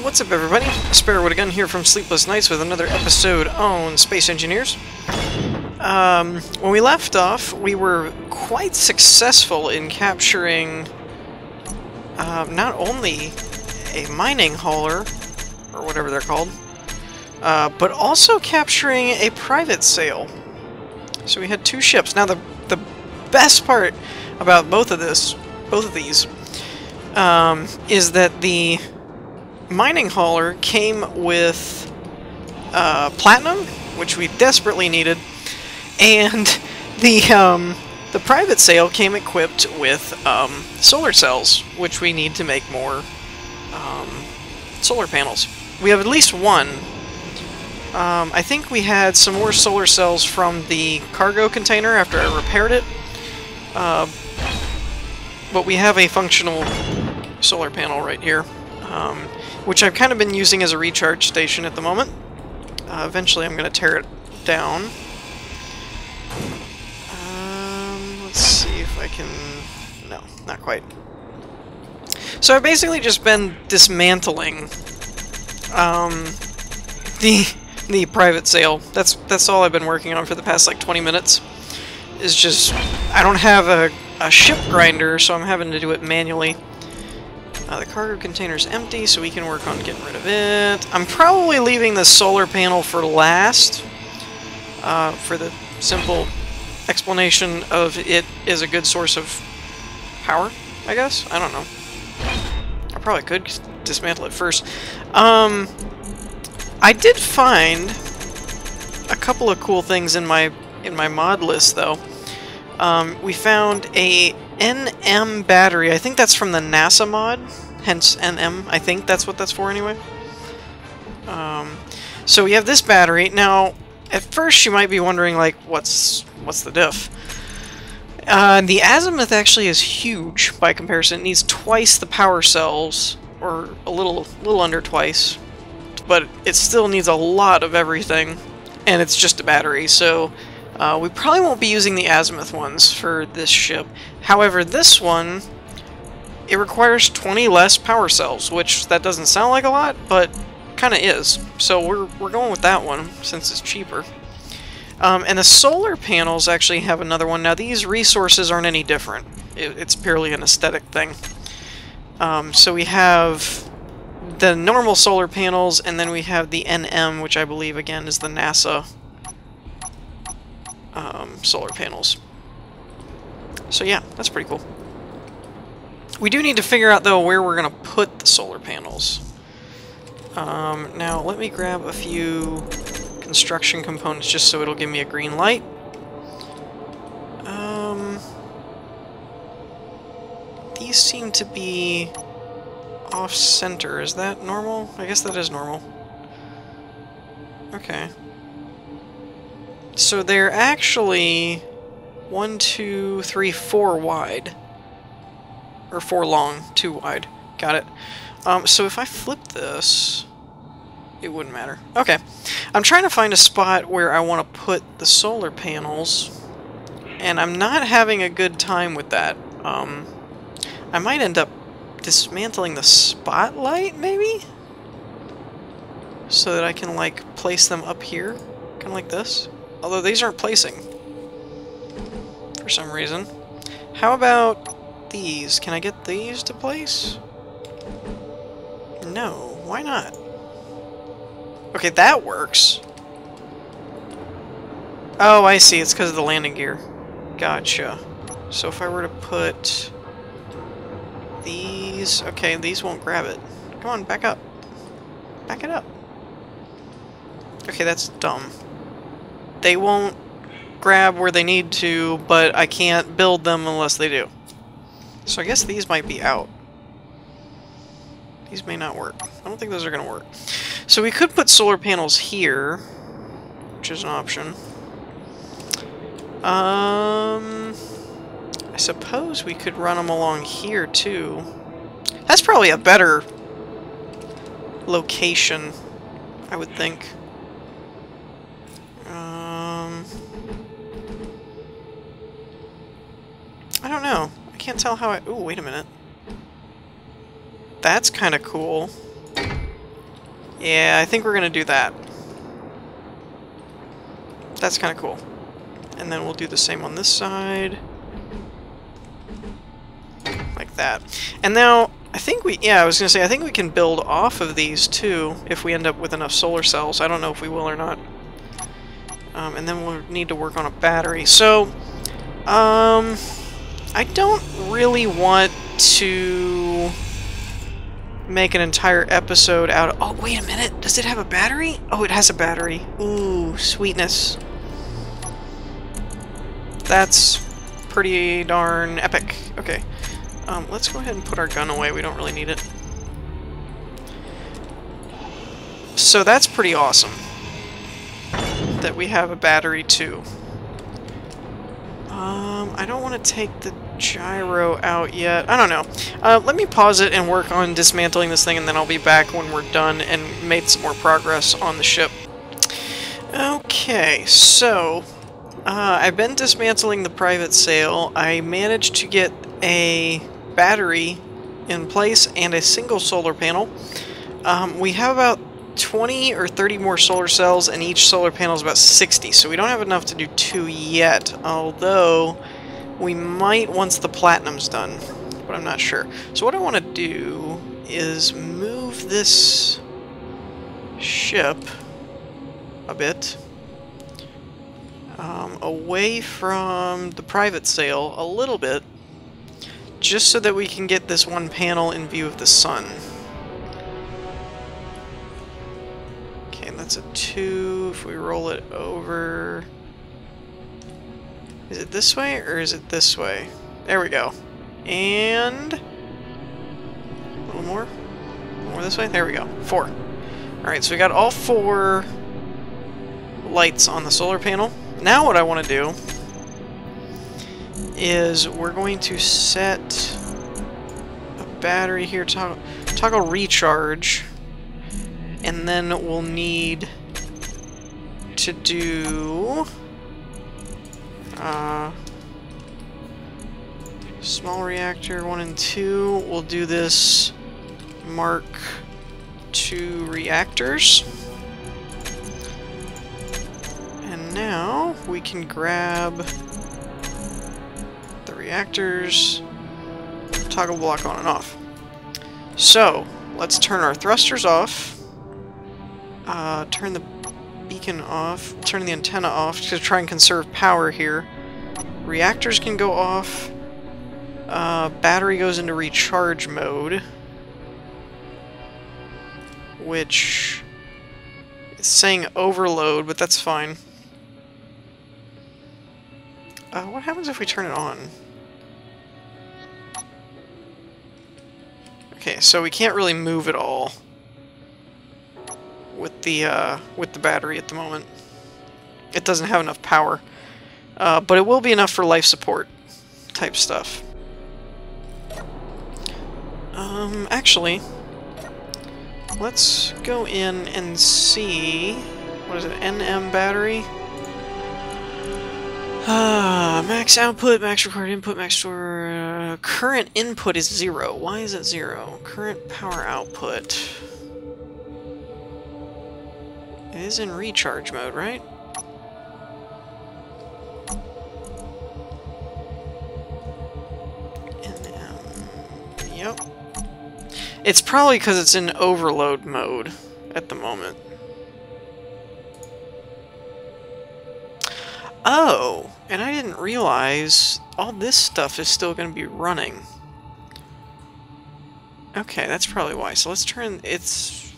What's up, everybody? Sparrow with a Gun here from Sleepless Nights with another episode on Space Engineers. When we left off, we were quite successful in capturing not only a mining hauler, or whatever they're called, but also capturing a private sail. So we had two ships. Now the best part about both of these, is that the mining hauler came with platinum, which we desperately needed, and the private sail came equipped with solar cells, which we need to make more solar panels. We have at least one. I think we had some more solar cells from the cargo container after I repaired it, but we have a functional solar panel right here, which I've kind of been using as a recharge station at the moment. Eventually I'm going to tear it down. Let's see if I can... No, not quite. So I've basically just been dismantling the private sail. That's all I've been working on for the past like 20 minutes. Is just... I don't have a ship grinder, so I'm having to do it manually. The cargo container's empty, so we can work on getting rid of it. I'm probably leaving the solar panel for last, for the simple explanation of it is a good source of power, I guess? I don't know. I probably could dismantle it first. I did find a couple of cool things in my mod list, though. We found a NM battery. I think that's from the NASA mod, hence NM. I think that's what that's for anyway. So we have this battery. Now, at first you might be wondering, like, what's the diff? The azimuth actually is huge by comparison. It needs twice the power cells, or a little under twice, but it still needs a lot of everything, and it's just a battery, so we probably won't be using the azimuth ones for this ship. However, this one, it requires 20 less power cells, which that doesn't sound like a lot, but kind of is. So we're going with that one since it's cheaper. And the solar panels actually have another one. Now these resources aren't any different. It's purely an aesthetic thing. So we have the normal solar panels, and then we have the NM, which I believe again is the NASA solar panels. So yeah, that's pretty cool. We do need to figure out, though, where we're going to put the solar panels. Now, let me grab a few construction components just so it'll give me a green light. These seem to be off-center. Is that normal? I guess that is normal. Okay. So they're actually 1, 2, 3, 4 wide. Or 4 long, 2 wide. Got it. So if I flip this, it wouldn't matter. Okay. I'm trying to find a spot where I want to put the solar panels, and I'm not having a good time with that. I might end up dismantling the spotlight, maybe? So that I can, like, place them up here. Kind of like this. Although these aren't placing for some reason. How about these? Can I get these to place? No. Why not? Okay, that works. Oh, I see. It's because of the landing gear. Gotcha. So if I were to put these... Okay, these won't grab it. Come on, back up. Back it up. Okay, that's dumb. They won't grab where they need to, but I can't build them unless they do. So I guess these might be out. These may not work. I don't think those are going to work. So we could put solar panels here, which is an option. I suppose we could run them along here, too. That's probably a better location, I would think. I don't know. I can't tell how I... Ooh, wait a minute. That's kind of cool. Yeah, I think we're going to do that. That's kind of cool. And then we'll do the same on this side. Like that. And now, I think we... Yeah, I was going to say, I think we can build off of these, too, if we end up with enough solar cells. I don't know if we will or not. And then we'll need to work on a battery. So, I don't really want to make an entire episode out of... Oh, wait a minute! Does it have a battery? Oh, it has a battery. Ooh, sweetness. That's pretty darn epic. Okay. Let's go ahead and put our gun away. We don't really need it. So that's pretty awesome. That we have a battery, too. I don't want to take the gyro out yet. I don't know. Let me pause it and work on dismantling this thing, and then I'll be back when we're done and made some more progress on the ship. Okay, so... I've been dismantling the private sail. I managed to get a battery in place and a single solar panel. We have about 20 or 30 more solar cells, and each solar panel is about 60, so we don't have enough to do 2 yet, although we might once the platinum's done, but I'm not sure. So what I want to do is move this ship a bit away from the private sail a little bit, just so that we can get this one panel in view of the sun. Okay, that's a 2. If we roll it over... Is it this way, or is it this way? There we go. And... a little more? More this way? There we go. 4. Alright, so we got all 4 lights on the solar panel. Now what I want to do is we're going to set a battery here, toggle recharge, and then we'll need to do small reactor 1 and 2. We'll do this Mark II reactors. And now we can grab the reactors, toggle block on and off. So, let's turn our thrusters off, turn the beacon off, turn the antenna off to try and conserve power here. Reactors can go off, battery goes into recharge mode, which is saying overload, but that's fine. What happens if we turn it on? Okay, so we can't really move at all with the battery at the moment. It doesn't have enough power, but it will be enough for life support type stuff. Actually, let's go in and see. What is it? NM battery. Max output, max required input, max store... current input is 0. Why is it 0? Current power output... It is in recharge mode, right? NM... Yep. It's probably because it's in overload mode at the moment. Oh, and I didn't realize all this stuff is still going to be running. Okay, that's probably why. So let's turn... It's...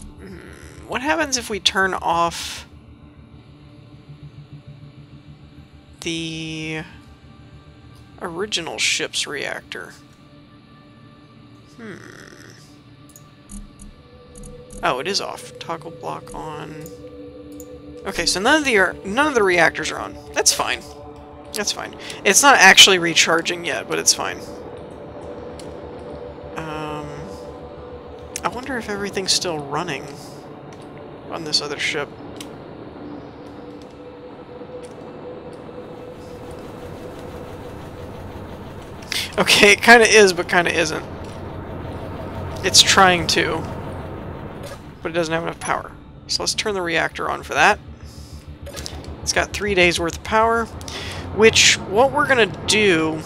What happens if we turn off the original ship's reactor? Oh, it is off. Toggle block on... Okay, so none of the reactors are on. That's fine. That's fine. It's not actually recharging yet, but it's fine. I wonder if everything's still running on this other ship. Okay, it kind of is, but kind of isn't. It's trying to, but it doesn't have enough power. So let's turn the reactor on for that. It's got 3 days worth of power, which what we're going to do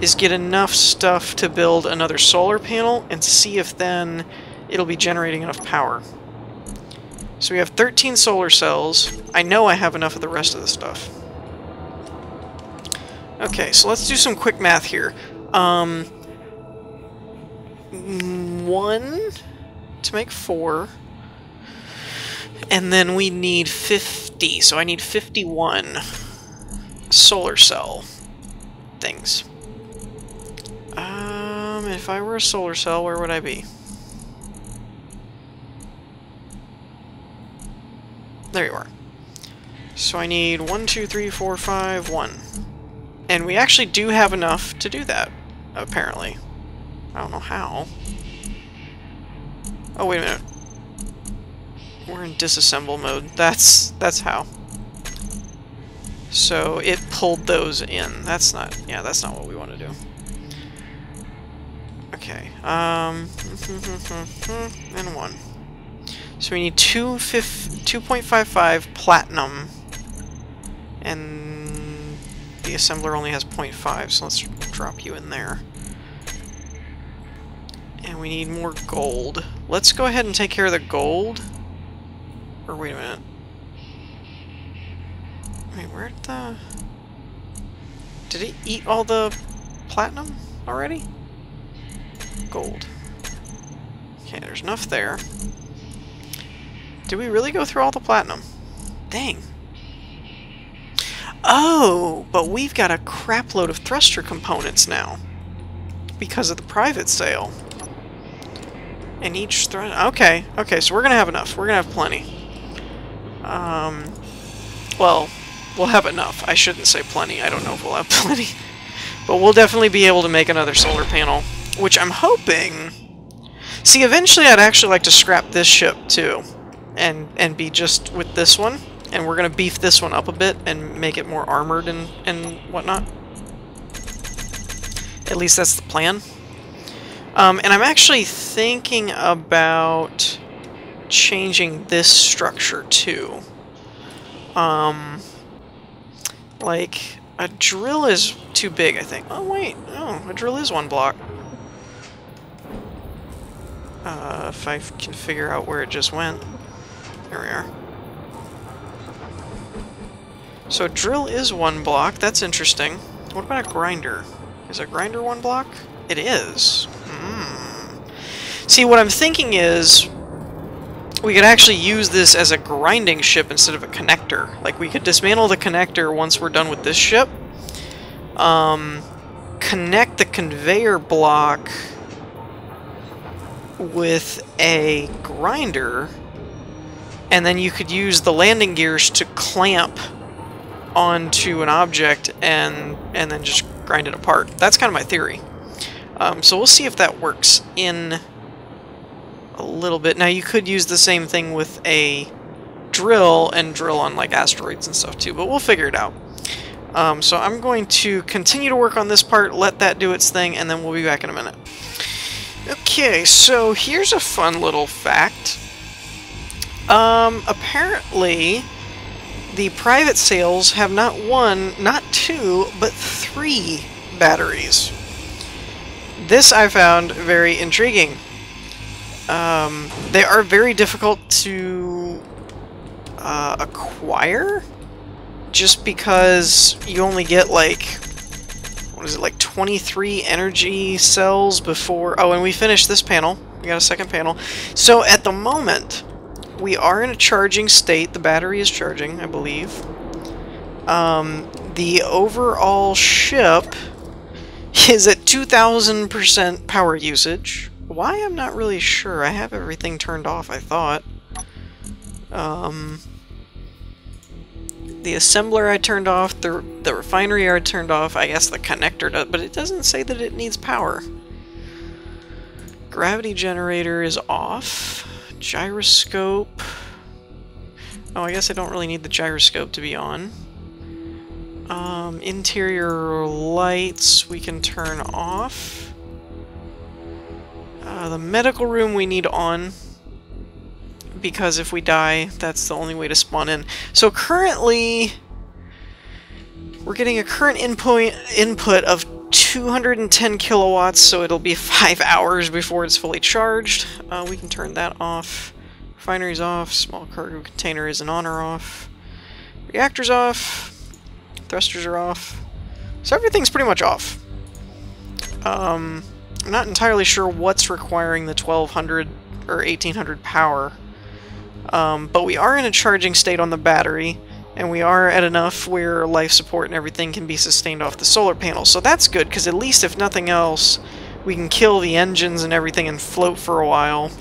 is get enough stuff to build another solar panel and see if then it'll be generating enough power. So we have 13 solar cells. I know I have enough of the rest of the stuff. Okay, so let's do some quick math here. 1 to make 4. And then we need 50, so I need 51 solar cell things. If I were a solar cell, where would I be? There you are. So I need 1, 2, 3, 4, 5, 1. And we actually do have enough to do that, apparently. I don't know how. Oh, wait a minute. We're in disassemble mode. That's how. So it pulled those in. That's not what we want to do. Okay. And 1. So we need 2.55 platinum. And the assembler only has 0.5, so let's drop you in there. And we need more gold. Let's go ahead and take care of the gold. Or wait a minute. Wait, where'd the... Did it eat all the platinum already? Gold. Okay, there's enough there. Did we really go through all the platinum? Dang. Oh, but we've got a crap load of thruster components now. Because of the private sale. And each okay, so we're gonna have enough. We're gonna have plenty. Well, we'll have enough. I shouldn't say plenty. I don't know if we'll have plenty. But we'll definitely be able to make another solar panel, which I'm hoping... See, eventually I'd actually like to scrap this ship, too, and be just with this one. And we're gonna beef this one up a bit and make it more armored and whatnot. At least that's the plan. And I'm actually thinking about changing this structure too. Like, a drill is too big, I think. Oh, wait. Oh, a drill is 1 block. If I can figure out where it just went. There we are. So a drill is 1 block. That's interesting. What about a grinder? Is a grinder 1 block? It is. See, what I'm thinking is we could actually use this as a grinding ship instead of a connector. Like, we could dismantle the connector once we're done with this ship. Connect the conveyor block with a grinder, and then you could use the landing gears to clamp onto an object and then just grind it apart. That's kind of my theory. So we'll see if that works in a little bit. Now, you could use the same thing with a drill and drill on, like, asteroids and stuff too, but we'll figure it out. So I'm going to continue to work on this part, let that do its thing, and then we'll be back in a minute. Okay, so here's a fun little fact. Apparently, the private sales have not 1, not 2, but 3 batteries. This I found very intriguing. They are very difficult to acquire, just because you only get, like, what is it, like 23 energy cells before... Oh, and we finished this panel. We got a second panel. So at the moment, we are in a charging state. The battery is charging, I believe. The overall ship is at 2,000% power usage. Why? I'm not really sure. I have everything turned off, I thought. The assembler I turned off, the refinery I turned off, I guess the connector does, but it doesn't say that it needs power. Gravity generator is off. Gyroscope... Oh, I guess I don't really need the gyroscope to be on. Interior lights we can turn off. The medical room we need on. because if we die, that's the only way to spawn in. So currently, we're getting a current input of 210 kilowatts, so it'll be 5 hours before it's fully charged. We can turn that off. Refinery's off. Small cargo container isn't on or off. Reactor's off. Thrusters are off. So everything's pretty much off. I'm not entirely sure what's requiring the 1200 or 1800 power. But we are in a charging state on the battery, and we are at enough where life support and everything can be sustained off the solar panels. So that's good, because at least if nothing else, we can kill the engines and everything and float for a while.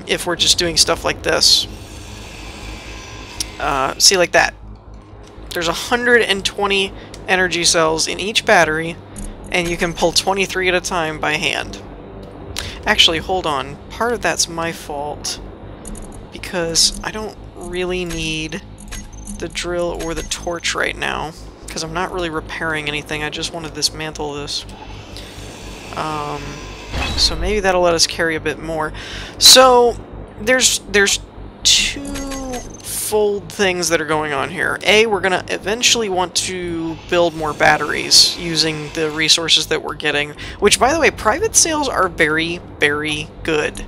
If we're just doing stuff like this. See, like that. There's 120 energy cells in each battery, and you can pull 23 at a time by hand. Actually, hold on. Part of that's my fault, because I don't really need the drill or the torch right now, because I'm not really repairing anything. I just want to dismantle this. So maybe that'll let us carry a bit more. So there's two-fold things that are going on here. A, we're going to eventually want to build more batteries using the resources that we're getting, which, by the way, private sales are very, very good.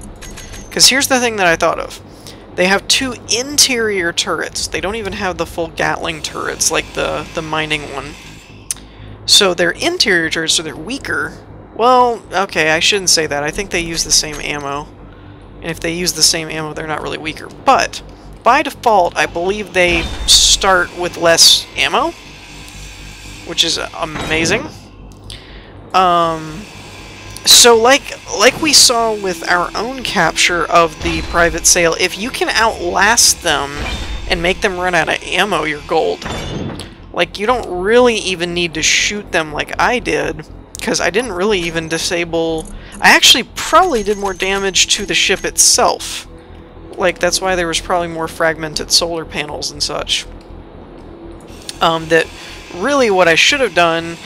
Because here's the thing that I thought of. They have two interior turrets. They don't even have the full Gatling turrets like the mining one. So they're interior turrets, so they're weaker. Well, okay, I shouldn't say that. I think they use the same ammo. And if they use the same ammo, they're not really weaker. But, by default, I believe they start with less ammo, which is amazing. So like we saw with our own capture of the private sale, if you can outlast them and make them run out of ammo, you're gold. Like, you don't really even need to shoot them like I did, because I didn't really even disable... I actually probably did more damage to the ship itself. Like, that's why there was probably more fragmented solar panels and such. That really what I should have done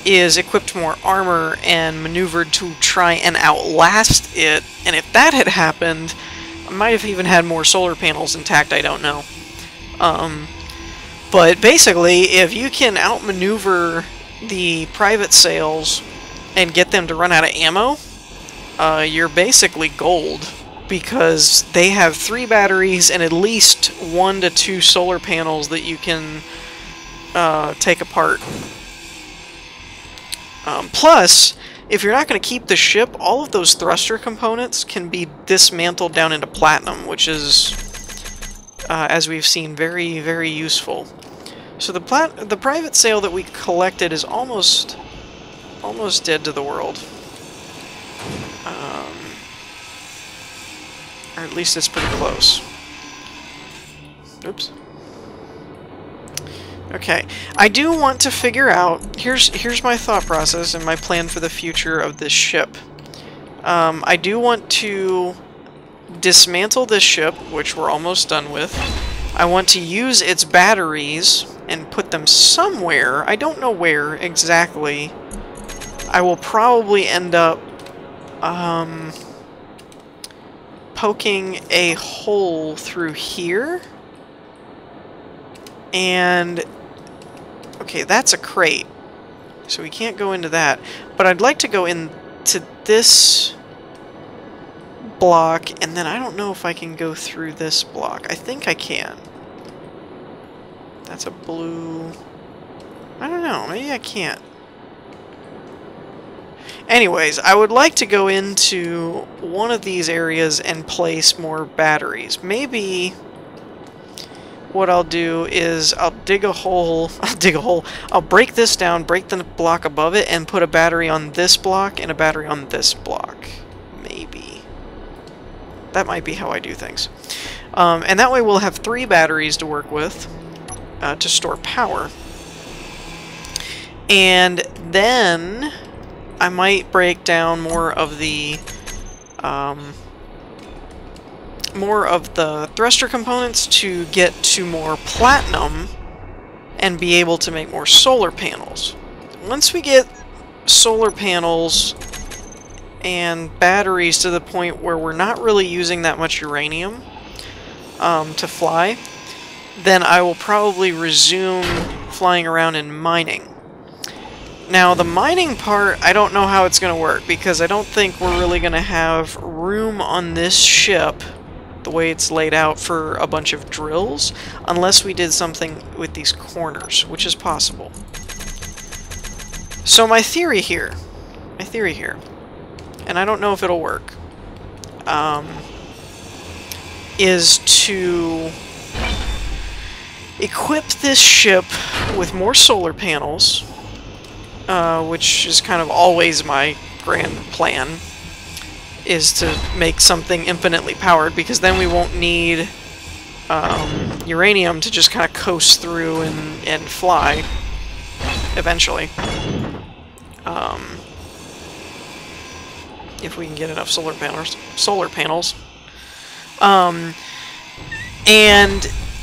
is equipped more armor and maneuvered to try and outlast it, and if that had happened, I might have even had more solar panels intact, I don't know. But basically, if you can outmaneuver the private sales and get them to run out of ammo, you're basically gold, because they have 3 batteries and at least 1 to 2 solar panels that you can take apart. Plus, if you're not going to keep the ship, all of those thruster components can be dismantled down into platinum, which is, as we've seen, very, very useful. So the private sale that we collected is almost dead to the world. Or at least it's pretty close. Oops. Okay, I do want to figure out, here's my thought process and my plan for the future of this ship. I do want to dismantle this ship, which we're almost done with. I want to use its batteries and put them somewhere. I don't know where exactly. I will probably end up poking a hole through here. And okay, that's a crate, so we can't go into that. But I'd like to go into this block, and then I don't know if I can go through this block. I think I can. That's a blue... I don't know, maybe I can't. Anyways, I would like to go into one of these areas and place more batteries. Maybe... what I'll do is I'll dig a hole, I'll break this down, break the block above it, and put a battery on this block and a battery on this block. Maybe. That might be how I do things. And that way we'll have 3 batteries to work with to store power. And then I might break down more of the thruster components to get to more platinum and be able to make more solar panels. Once we get solar panels and batteries to the point where we're not really using that much uranium to fly, then I will probably resume flying around and mining. Now, the mining part, I don't know how it's going to work, because I don't think we're really going to have room on this ship, the way it's laid out, for a bunch of drills, unless we did something with these corners, which is possible. So my theory here, and I don't know if it'll work, is to equip this ship with more solar panels, which is kind of always my grand plan, is to make something infinitely powered, because then we won't need uranium to just kind of coast through and fly eventually. If we can get enough solar panels. And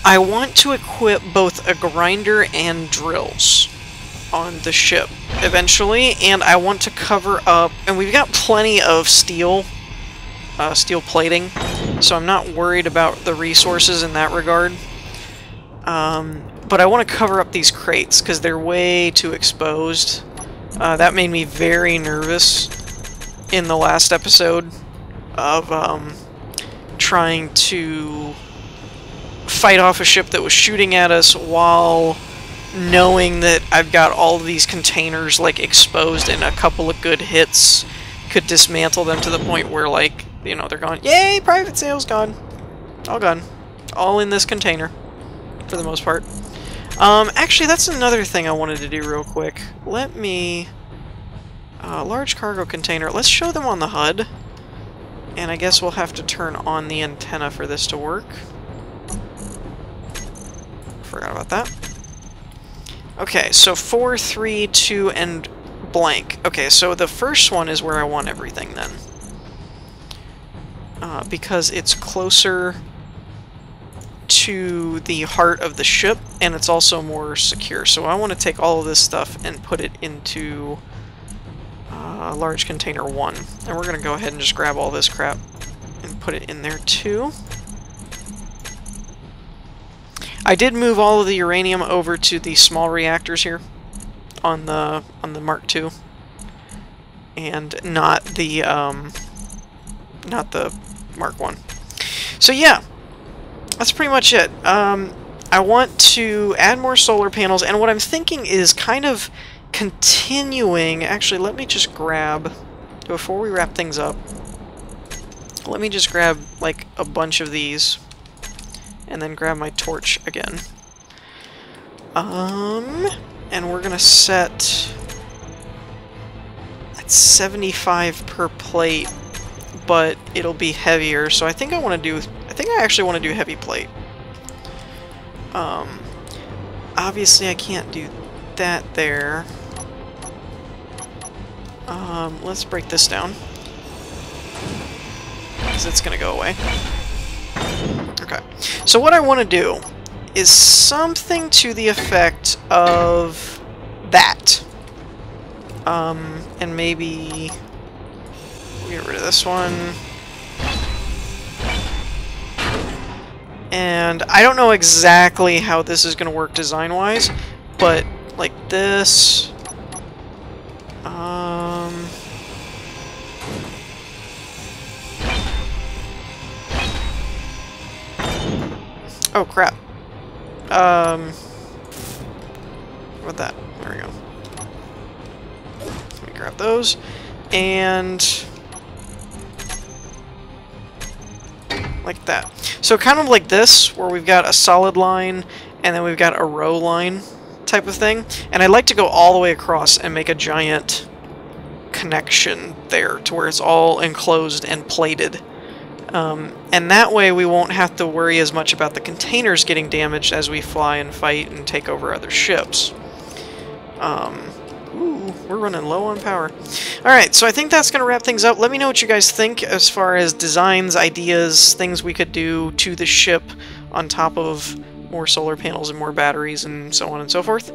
I want to equip both a grinder and drills on the ship eventually, and I want to cover up, and we've got plenty of steel plating, so I'm not worried about the resources in that regard. But I want to cover up these crates because they're way too exposed. That made me very nervous in the last episode of trying to fight off a ship that was shooting at us while knowing that I've got all of these containers like exposed, and a couple of good hits could dismantle them to the point where, like, you know, they're gone. Yay, private sales gone. All gone. All in this container for the most part. Actually, that's another thing I wanted to do real quick. Let me... large cargo container. Let's show them on the HUD. And I guess we'll have to turn on the antenna for this to work. Forgot about that. Okay, so 4, 3, 2, and blank. Okay, so the first one is where I want everything then. Because it's closer to the heart of the ship, and it's also more secure. So I want to take all of this stuff and put it into large container 1. And we're going to go ahead and just grab all this crap and put it in there too. I did move all of the uranium over to the small reactors here on the Mark II, and not the Mark I. So yeah, that's pretty much it. I want to add more solar panels, and what I'm thinking is kind of continuing... Actually, let me just grab, before we wrap things up, let me just grab like a bunch of these, and then grab my torch again. And we're gonna set at 75 per plate, but it'll be heavier, so I think I actually want to do heavy plate. Obviously I can't do that there. Let's break this down, because it's gonna go away. Okay, so what I want to do is something to the effect of that. And maybe get rid of this one. And I don't know exactly how this is going to work design-wise, but like this... Oh, crap. What about that? There we go. Let me grab those. And... like that. So kind of like this, where we've got a solid line, and then we've got a row line type of thing. And I'd like to go all the way across and make a giant connection there, to where it's all enclosed and plated. And that way we won't have to worry as much about the containers getting damaged as we fly and fight and take over other ships. Ooh, we're running low on power. Alright, so I think that's going to wrap things up. Let me know what you guys think as far as designs, ideas, things we could do to the ship on top of more solar panels and more batteries and so on and so forth.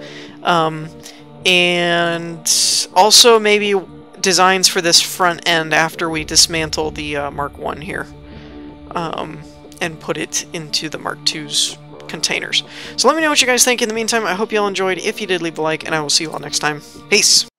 And also maybe designs for this front end after we dismantle the Mark 1 here. And put it into the Mark 2's containers. So let me know what you guys think in the meantime. I hope you all enjoyed. If you did, leave a like, and I will see you all next time. Peace!